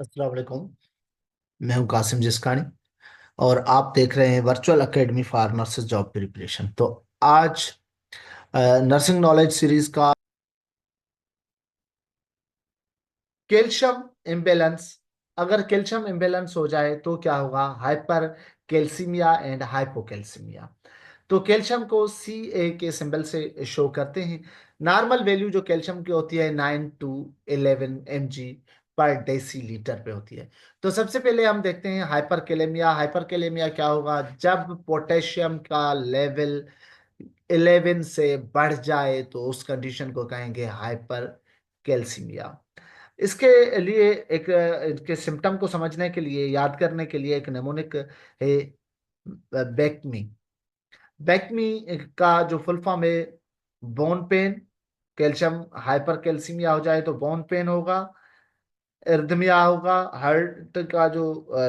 अस्सलाम वालेकुम। मैं हूं कासिम जिस्कानी और आप देख रहे हैं virtual academy for nurses job preparation. तो आज नर्सिंग नॉलेज सीरीज का कैल्शियम इम्बेलेंस। अगर कैल्शियम इम्बेलेंस हो जाए तो क्या होगा? Hyper calcaemia and hypocalcaemia. तो कैल्शियम को सी के सिंबल से शो करते हैं। नॉर्मल वैल्यू जो कैल्शियम की होती है 9 to 11 mg पर डेसीलीटर पे होती है। तो सबसे पहले हम देखते हैं हाइपरकेलेमिया। हाइपरकेलेमिया क्या होगा? जब पोटेशियम का लेवल 11 से बढ़ जाए तो उस कंडीशन को कहेंगे हाइपर कैल्सीमिया। इसके लिए एक इसके सिम्टम को समझने के लिए, याद करने के लिए एक नेमोनिक है, बेकमी। बेकमी का जो फुल फॉर्म है bone pen. Calcium hyper calcaemia हो जाए तो बोन पेन होगा, इर्दमिया होगा, हार्ट का जो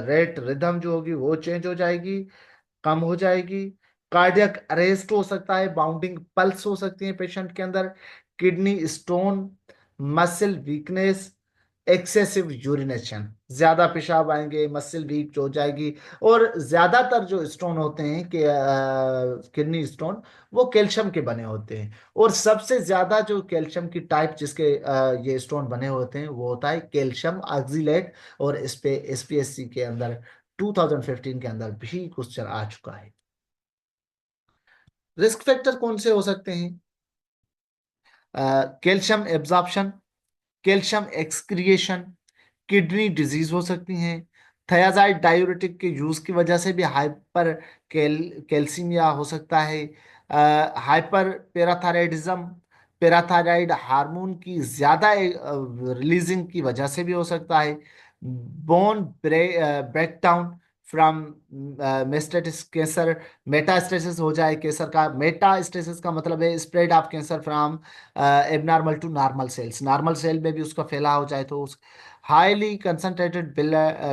रेट रिदम जो होगी वो चेंज हो जाएगी, कम हो जाएगी। कार्डियक अरेस्ट हो सकता है, बाउंडिंग पल्स हो सकती है पेशेंट के अंदर, kidney stone, muscle weakness, excessive urination, ज्यादा पेशाब आएंगे, मसल वीक हो जाएगी। और ज्यादातर जो स्टोन होते हैं कि किडनी स्टोन, वो कैल्शियम के बने होते हैं। और सबसे ज्यादा जो कैल्शियम की टाइप जिसके ये स्टोन बने होते हैं वो होता है कैल्शियम ऑक्सलेट। और इस पे एसपीएससी के अंदर 2015 के अंदर भी क्वेश्चन आ चुका है। रिस्क फैक्टर कौन से हो सकते हैं? Calcium absorption, calcium excretion, kidney disease हो सकती हैं, थायराइड डायूरेटिक के यूज की वजह से भी हाइपर कैल्सीमिया हो सकता है, हाइपर पैराथायराइडिज्म, पैराथायराइड हार्मोन की ज्यादा रिलीजिंग की वजह से भी हो सकता है, bone breakdown from metastatic cancer, metastasis हो जाए कैंसर का। मेटास्टेसिस का मतलब है spread of cancer from abnormal to normal cells, normal cell में भी उसका फैला हो जाए तो उस highly concentrated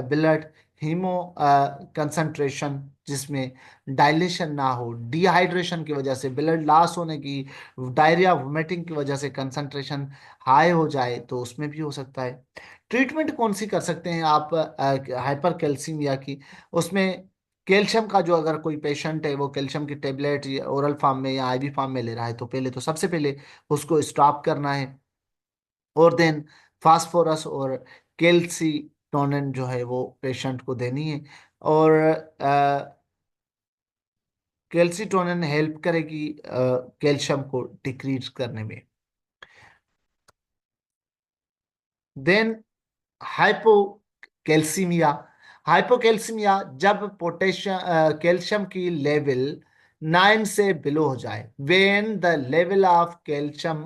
blood haemoconcentration, जिसमें डायलेशन ना हो, डिहाइड्रेशन की वजह से ब्लड लॉस होने की, डायरिया वोमिटिंग की वजह से कंसंट्रेशन हाई हो जाए तो उसमें भी हो सकता है। ट्रीटमेंट कौन सी कर सकते हैं आप हाइपर कैल्सीमिया की? उसमें कैल्शियम का जो, अगर कोई पेशेंट है वो कैल्शियम की टेबलेट ओरल फॉर्म में या आईवी फॉर्म में ले रहा है तो पहले तो सबसे पहले उसको स्टॉप करना है। और देन फास्फोरस और कैल्सीटोनिन जो है वो पेशेंट को देनी है। और कैल्सीटोनिन हेल्प करेगी कैल्शियम को डिक्रीज करने में। Then hypocalcaemia. हाइपोकैल्सीमिया जब पोटेशियम कैल्शियम की लेवल 9 से बिलो हो जाए, when the level of calcium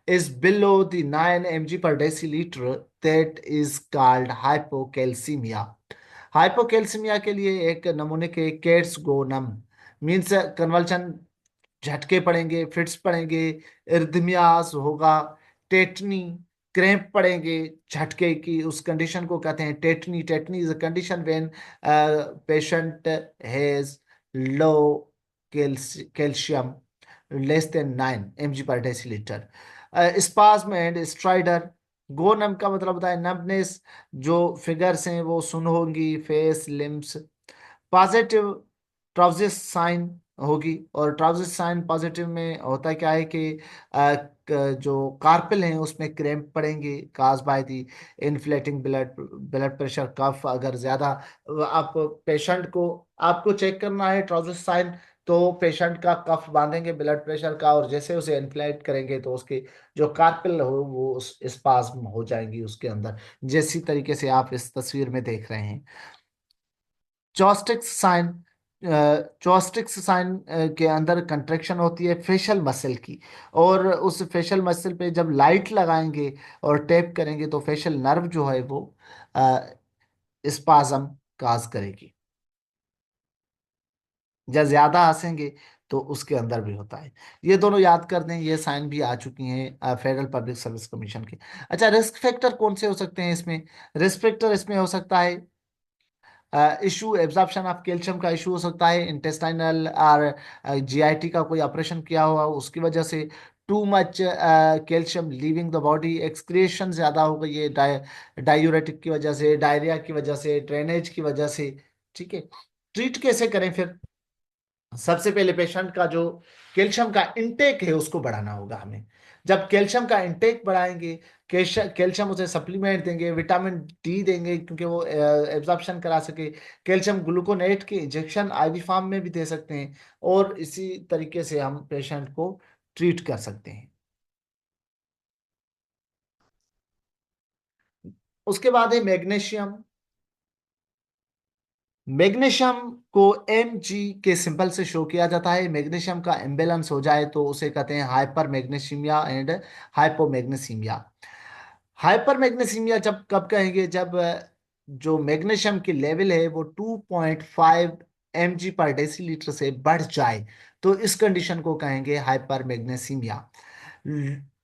is below the 9 mg per decilitre, that is called hypocalcaemia. Hypocalcaemia के लिए एक नमूने के केट्स गो नम मीन्स कन्वल्शन, झटके पड़ेंगे, फिट्स पड़ेंगे, इर्दमियास होगा, टेटनी, क्रैम्प पड़ेंगे। झटके की उस कंडीशन को कहते हैं tetany. Tetany is a condition when patient has low calcium less than 9 mg per decilitre. Spasm and stridor. गोनम का मतलब होता है नंबनेस, जो फिगर्स हैं वो सुन होंगी, फेस लिम्स। पॉजिटिव ट्राउजिस साइन होगी। और ट्राउजिस साइन पॉजिटिव में होता क्या है कि जो कार्पल हैं उसमें क्रैम्प पड़ेंगे, cause by the inflating blood blood pressure, cuff अगर ज्यादा। आप पेशेंट को, आपको चेक करना है ट्राउजिस साइन, तो पेशेंट का कफ बांधेंगे ब्लड प्रेशर का, और जैसे उसे इन्फ्लेट करेंगे तो उसके जो कार्पल हो वो स्पाज्म हो जाएंगी उसके अंदर, जैसी तरीके से आप इस तस्वीर में देख रहे हैं। चॉस्टिक्स साइन। चॉस्टिक्स साइन के अंदर कंट्रैक्शन होती है फेशियल मसल की, और उस फेशियल मसल पे जब लाइट लगाएंगे और टैप करेंगे तो फेशियल नर्व जो है वो स्पाज्म काज करेगी। जब ज्यादा हंसेंगे तो उसके अंदर भी होता है। ये दोनों याद कर दें, ये साइन भी आ चुकी हैं फेडरल पब्लिक सर्विस कमीशन के। अच्छा, रिस्क फैक्टर कौन से हो सकते हैं इसमें? रिस्क फैक्टर इसमें हो सकता है इशू एब्जॉर्प्शन ऑफ कैल्शियम का इशू हो सकता है, इंटेस्टाइनल और जीआईटी का कोई ऑपरेशन किया हुआ उसकी वजह से। Too much calcium leaving the body, excretion ज्यादा हो गई है डायूरेटिक की वजह से, डायरिया की वजह से, ड्रेनेज की वजह से। ठीक है, ट्रीट कैसे करें फिर? सबसे पहले पेशेंट का जो कैल्शियम का इंटेक है उसको बढ़ाना होगा हमें। जब कैल्शियम का इंटेक बढ़ाएंगे, कैल्शियम उसे सप्लीमेंट देंगे, विटामिन डी देंगे क्योंकि वो एब्जॉर्प्शन करा सके। कैल्शियम ग्लूकोनेट के इंजेक्शन आईवी फॉर्म में भी दे सकते हैं, और इसी तरीके से हम पेशेंट को ट्रीट कर सकते हैं। उसके बाद है मैग्नीशियम। मैग्नीशियम को Mg के सिंबल से शो किया जाता है। मैग्नीशियम का इम्बेलेंस हो जाए तो उसे कहते हैं हाइपर मैग्नीशियमिया एंड हाइपोमैग्नीशियमिया। हाइपर मैग्नीशियमिया जब कब कहेंगे? जब जो मैग्नीशियम की लेवल है वो 2.5 Mg पर डेसीलीटर से बढ़ जाए, तो इस कंडीशन को कहेंगे हाइपर मैग्नीशियमिया।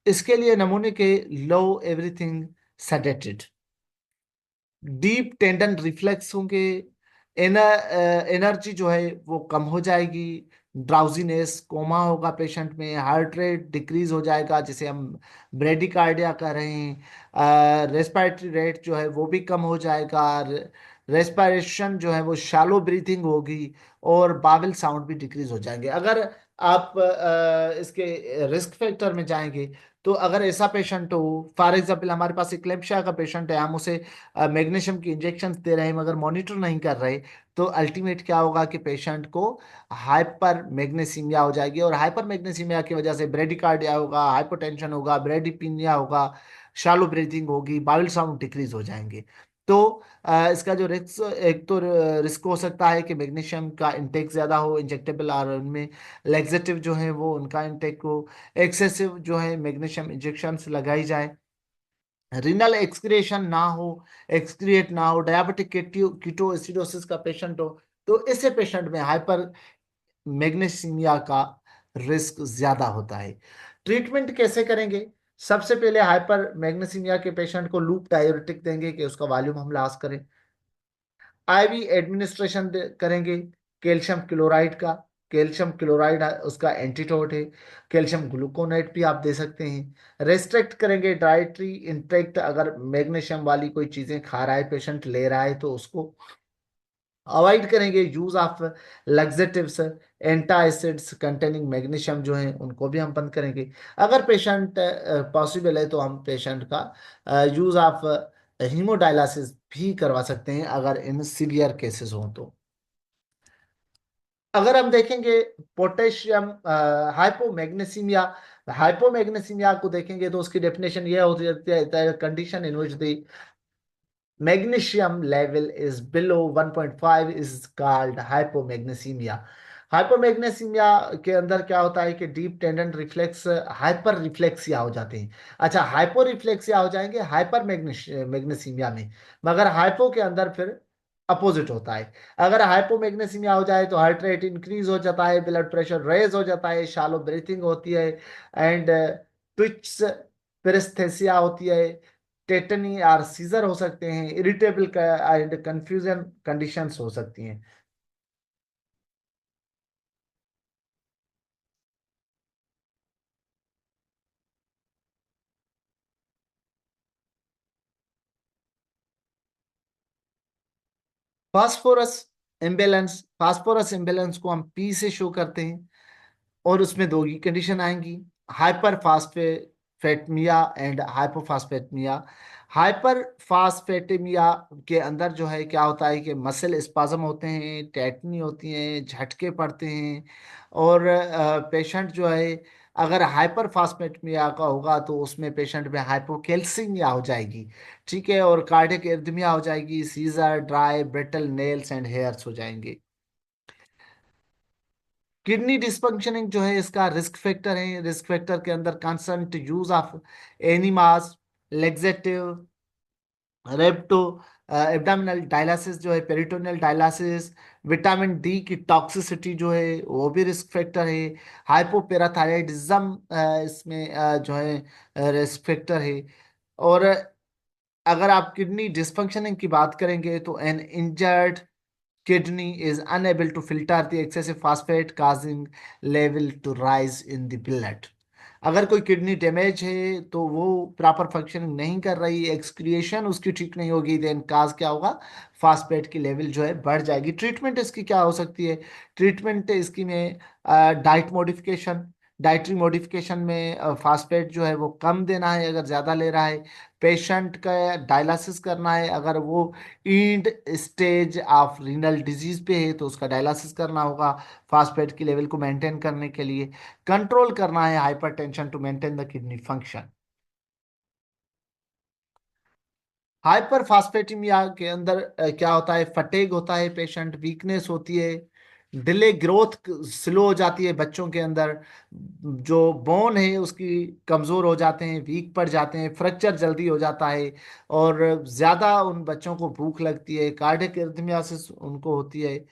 इसके लिए नमूने के लो everything sedated, deep tendon reflex होंगे, एनर्जी जो है वो कम हो जाएगी, ड्राउजीनेस, कोमा होगा पेशेंट में, हार्ट रेट डिक्रीज हो जाएगा जिसे हम ब्रेडिकार्डिया कह रहे हैं, रेस्पिरेटरी रेट जो है वो भी कम हो जाएगा, रेस्पिरेशन जो है वो शैलो ब्रीथिंग होगी, और बावल साउंड भी डिक्रीज हो जाएंगे। अगर आप इसके रिस्क फैक्टर में जाएंगे, तो अगर ऐसा पेशेंट हो, फॉर एग्जाम्पल हमारे पास इक्लेम्पिया का पेशेंट है, हम उसे मैग्नीशियम की इंजेक्शन दे रहे हैं मगर मॉनिटर नहीं कर रहे, तो अल्टीमेट क्या होगा कि पेशेंट को हाइपर मैग्नीसीमिया हो जाएगी, और हाइपर मैग्नीसीमिया की वजह से ब्रेडिकार्डिया होगा, हाइपोटेंशन होगा, ब्रेडिपिनिया होगा, शालो ब्रीथिंग होगी, बाउल साउंड डिक्रीज हो जाएंगे। तो इसका जो रिस्क, एक तो रिस्क हो सकता है कि मैग्नीशियम का इंटेक ज्यादा हो, इंजेक्टेबल और उनमें लेक्सेटिव जो है वो उनका इंटेक हो, एक्सेसिव जो है मैग्नीशियम इंजेक्शन लगाई जाए, रीनल एक्सक्रिएशन ना हो, एक्सक्रिएट ना हो, डायबिटिक कीटो एसिडोसिस का पेशेंट हो, तो ऐसे पेशेंट में हाइपर मैग्नीशियमिया का रिस्क ज्यादा होता है। ट्रीटमेंट कैसे करेंगे? सबसे पहले हाइपर मैग्नीशियमिया के पेशेंट को लूप डायूरेटिक देंगे कि उसका वॉल्यूम हम लॉस करें। आईवी एडमिनिस्ट्रेशन करेंगे कैल्शियम क्लोराइड का। कैल्शियम क्लोराइड उसका एंटीडोट है। कैल्शियम ग्लूकोनेट भी आप दे सकते हैं। रेस्ट्रिक्ट करेंगे डाइटरी इंटेक्ट, अगर मैग्नीशियम वाली कोई चीजें खा रहा है पेशेंट, ले रहा है, तो उसको अवॉइड करेंगे। Use of laxatives, antacids containing magnesium जो है उनको भी हम बंद करेंगे। अगर पेशेंट पॉसिबल है तो हम पेशेंट का यूज ऑफ हीमोडायलिसिस भी करवा सकते हैं अगर इन सीवियर केसेस हों तो। अगर हम देखेंगे पोटेशियम हाइपोमैग्नीसीमिया, हाइपोमैग्नीसीमिया को देखेंगे तो उसकी डेफिनेशन ये होती है condition in which the magnesium level is below 1.5 is called hypomagnesemia। Hypomagnesaemia के अंदर क्या होता है कि डीप टेंडेंट रिफ्लेक्स हाइपर रिफ्लेक्सिया हो जाते हैं। अच्छा, हाइपो रिफ्लेक्सिया हो जाएंगे हाइपर मैग्नेसीमिया में, मगर हाइपो के अंदर फिर अपोजिट होता है। अगर हाइपोमैग्नेसीमिया हो जाए तो हार्ट रेट इंक्रीज हो जाता है, ब्लड प्रेशर रेज हो जाता है, शालो ब्रीथिंग होती है, एंड ट्विच पेरेस्थेसिया होती है, टेटनी और सीजर हो सकते हैं, इरिटेबल एंड कंफ्यूजन कंडीशंस हो सकती हैं। फास्फोरस इम्बेलेंस, फास्फोरस इम्बेलेंस को हम पी से शो करते हैं, और उसमें दो ही कंडीशन आएंगी, हाइपर फास्फेटमिया एंड हाइपोफास्फेटमिया। हाइपर फास्फेटेमिया के अंदर जो है क्या होता है कि मसल स्पाज्म होते हैं, टेटनी होती हैं, झटके पड़ते हैं, और पेशेंट जो है अगर हाइपर फास्फेटमिया का होगा तो उसमें पेशेंट में हाइपोकैल्सीमिया हो जाएगी। ठीक है, और कार्डियक एरिथमिया हो जाएगी, seizure, dry brittle nails and hairs हो जाएंगे। किडनी डिस्फंक्शनिंग जो है इसका रिस्क फैक्टर है। रिस्क फैक्टर के अंदर constant use of enemas, laxative, रेप्टो, एब्डामिनल डायलिसिस जो है, पेरिटोनियल डायलिसिस, विटामिन डी की टॉक्सिसिटी जो है वो भी रिस्क फैक्टर है। हाइपोपेराथायराइडिज्म इसमें जो है रिस्क फैक्टर है। और अगर आप किडनी डिस्फंक्शनिंग की बात करेंगे तो N injured kidney is unable to filter the excessive phosphate causing level to rise in the blood। अगर कोई किडनी डैमेज है तो वो प्रॉपर फंक्शनिंग नहीं कर रही, एक्सक्रिएशन उसकी ठीक नहीं होगी, देन काज क्या होगा, फास्फेट की लेवल जो है बढ़ जाएगी। ट्रीटमेंट इसकी क्या हो सकती है? ट्रीटमेंट इसकी में डाइट मॉडिफिकेशन, डाइटरी मॉडिफिकेशन में फास्फेट जो है वो कम देना है अगर ज़्यादा ले रहा है। पेशेंट का डायलिसिस करना है, अगर वो end stage of renal disease पे है तो उसका डायलिसिस करना होगा फास्फेट की लेवल को मेंटेन करने के लिए। कंट्रोल करना है hypertension to maintain the kidney function. Hyperphosphataemia के अंदर क्या होता है, फटेग होता है, पेशेंट वीकनेस होती है, डिले ग्रोथ स्लो हो जाती है बच्चों के अंदर, जो बोन है उसकी कमजोर हो जाते हैं, वीक पड़ जाते हैं, फ्रैक्चर जल्दी हो जाता है, और ज्यादा उन बच्चों को भूख लगती है, कार्डियक अरिथमियासिस उनको होती है।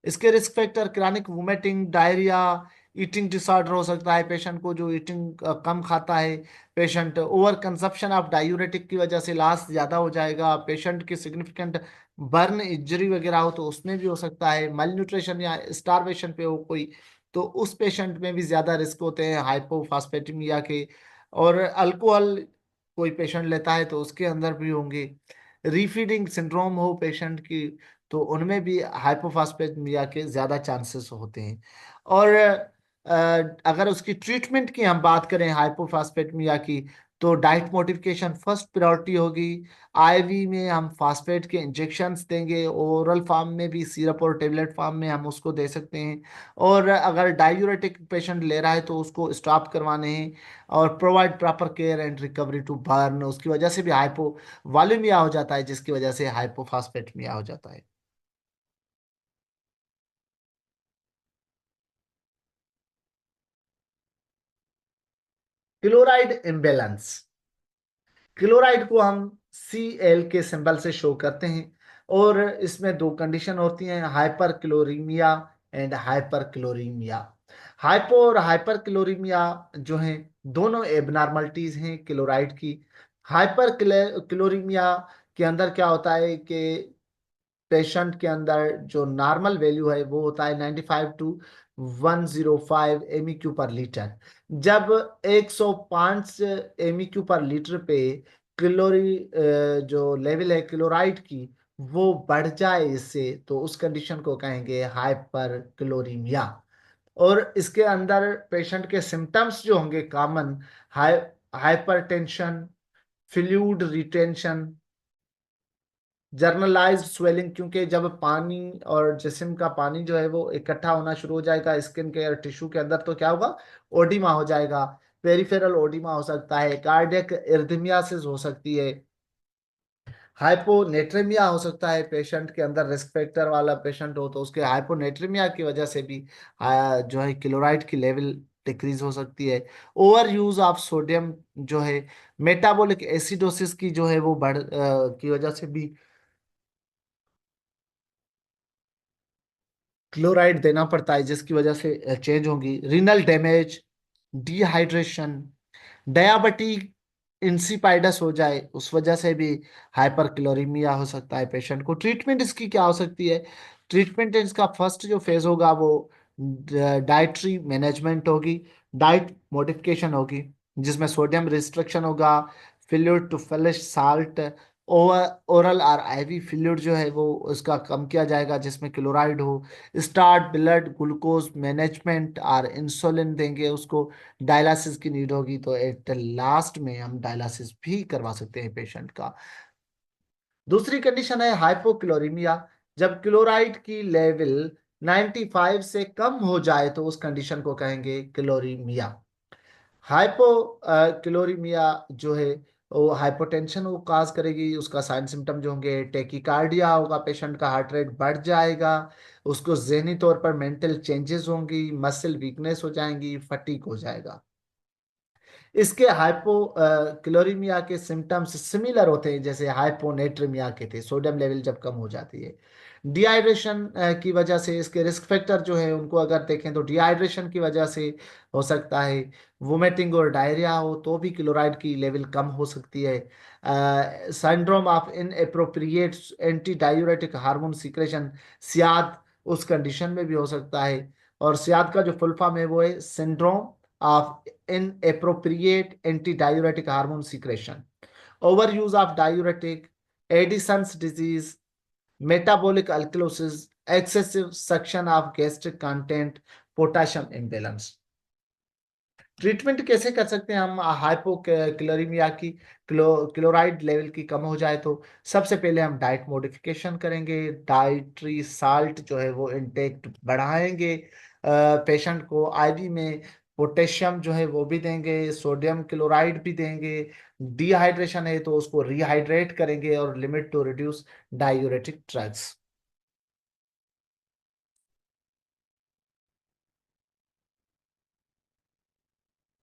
इसके risk factor chronic vomiting, diarrhoea, eating disorder हो सकता है पेशेंट को जो ईटिंग कम खाता है, patient over consumption of diuretic की वजह से लास्ट ज्यादा हो जाएगा, पेशेंट की सिग्निफिकेंट बर्न इंजरी वगैरह हो तो उसमें भी हो सकता है, मल न्यूट्रिशन या स्टारवेशन पे हो कोई तो उस पेशेंट में भी ज्यादा रिस्क होते हैं हाइपोफास्फेटेमिया के। और अल्कोहल कोई पेशेंट लेता है तो उसके अंदर भी होंगे। रीफीडिंग सिंड्रोम हो पेशेंट की तो उनमें भी हाइपोफास्फेटेमिया के ज्यादा चांसेस होते हैं। और अगर उसकी ट्रीटमेंट की हम बात करें हाइपोफास्फेटेमिया की, तो डाइट मॉडिफिकेशन फर्स्ट प्रायोरिटी होगी। आईवी में हम फास्फेट के इंजेक्शंस देंगे, ओरल फॉर्म में भी सिरप और टेबलेट फॉर्म में हम उसको दे सकते हैं। और अगर डायूरेटिक पेशेंट ले रहा है तो उसको स्टॉप करवाने हैं, और provide proper care and recovery to burn, उसकी वजह से भी हाइपो वॉल्यूमिया हो जाता है जिसकी वजह से हाइपोफास्फेटेमिया हो जाता है। क्लोराइड इम्बेलेंस, क्लोराइड को हम Cl के सिंबल से शो करते हैं, और इसमें दो कंडीशन होती हैं, हाइपर क्लोरीमिया एंड हाइपर क्लोरीमिया। हाइपो और हाइपर क्लोरीमिया जो हैं दोनों एबनॉर्मलिटीज हैं क्लोराइड की। हाइपर क्लोरीमिया के अंदर क्या होता है कि पेशेंट के अंदर जो नॉर्मल वैल्यू है वो होता है 95 टू 105 एमईक्यू पर लीटर। जब 105 एमईक्यू पर लीटर पे क्लोरी जो लेवल है क्लोराइड की वो बढ़ जाए इससे, तो उस कंडीशन को कहेंगे हाइपर क्लोरीमिया। और इसके अंदर पेशेंट के सिम्टम्स जो होंगे common, high hypertension, fluid retention, generalised swelling, क्योंकि जब पानी और जिस्म का पानी जो है वो इकट्ठा होना शुरू हो जाएगा स्किन के टिश्यू के अंदर तो क्या होगा, ओडिमा हो जाएगा। पेरिफेरल ओडिमा हो सकता है, कार्डियक इर्थिमियासिस हो सकती है, हाइपोनेट्रेमिया हो सकता है, पेशेंट के अंदर रिस्क फैक्टर वाला पेशेंट हो तो उसके हाइपोनेट्रेमिया की वजह से भी जो है क्लोराइड की लेवल डिक्रीज हो सकती है। ओवर यूज ऑफ सोडियम जो है, मेटाबॉलिक एसिडोसिस की जो है वो की वजह से भी क्लोराइड देना पड़ता है जिसकी वजह से चेंज होगी। रीनल डैमेज, डिहाइड्रेशन, डायबिटीज इंसिपाइडस हो जाए उस वजह से भी हाइपर क्लोरीमिया हो सकता है पेशेंट को। ट्रीटमेंट इसकी क्या हो सकती है? ट्रीटमेंट इसका फर्स्ट जो फेज होगा वो डाइटरी मैनेजमेंट होगी, डाइट मॉडिफिकेशन होगी जिसमें सोडियम रिस्ट्रिक्शन होगा, fluid to flush salt, oral और आईवी फ्लूइड जो है वो उसका कम किया जाएगा जिसमें क्लोराइड हो, स्टार्ट ब्लड ग्लूकोज मैनेजमेंट और इंसुलिन देंगे उसको, डायलिसिस की नीड होगी तो एट लास्ट में हम डायलिसिस भी करवा सकते हैं पेशेंट का। दूसरी कंडीशन है हाइपोक्लोरीमिया। जब क्लोराइड की लेवल 95 से कम हो जाए तो उस कंडीशन को कहेंगे क्लोरीमिया। हाइपो क्लोरीमिया जो है वो हाइपोटेंशन को काज करेगी, उसका साइन सिम्टम जो होंगे टेकिकार्डिया होगा, पेशेंट का हार्ट रेट बढ़ जाएगा, उसको ज़हनी तौर पर मेंटल चेंजेस होंगी, मसल वीकनेस हो जाएंगी, फटीक हो जाएगा। इसके हाइपो क्लोरीमिया के सिम्टम्स सिमिलर होते हैं जैसे हाइपोनेट्रीमिया के थे, सोडियम लेवल जब कम हो जाती है। डिहाइड्रेशन की वजह से इसके रिस्क फैक्टर जो है उनको अगर देखें तो डिहाइड्रेशन की वजह से हो सकता है, वोमिटिंग और डायरिया हो तो भी क्लोराइड की लेवल कम हो सकती है, syndrome of inappropriate anti diuretic hormone secretion, SIADH, उस कंडीशन में भी हो सकता है। और सियाद का जो फुल फॉर्म है वो है syndrome of inappropriate anti diuretic hormone secretion, over use of diuretic, Edison's disease, metabolic alkalosis, excessive suction of gastric content, potassium imbalance। Treatment कैसे कर सकते हैं हम हाइपोक्लोरीमिया की, क्लोराइड लेवल की कम हो जाए तो? सबसे पहले हम डाइट मॉडिफिकेशन करेंगे, डाइटरी साल्ट जो है वो इनटेक बढ़ाएंगे, पेशेंट को आईवी में पोटेशियम जो है वो भी देंगे, सोडियम क्लोराइड भी देंगे, डिहाइड्रेशन है तो उसको रिहाइड्रेट करेंगे, और limit to reduce diuretic drugs.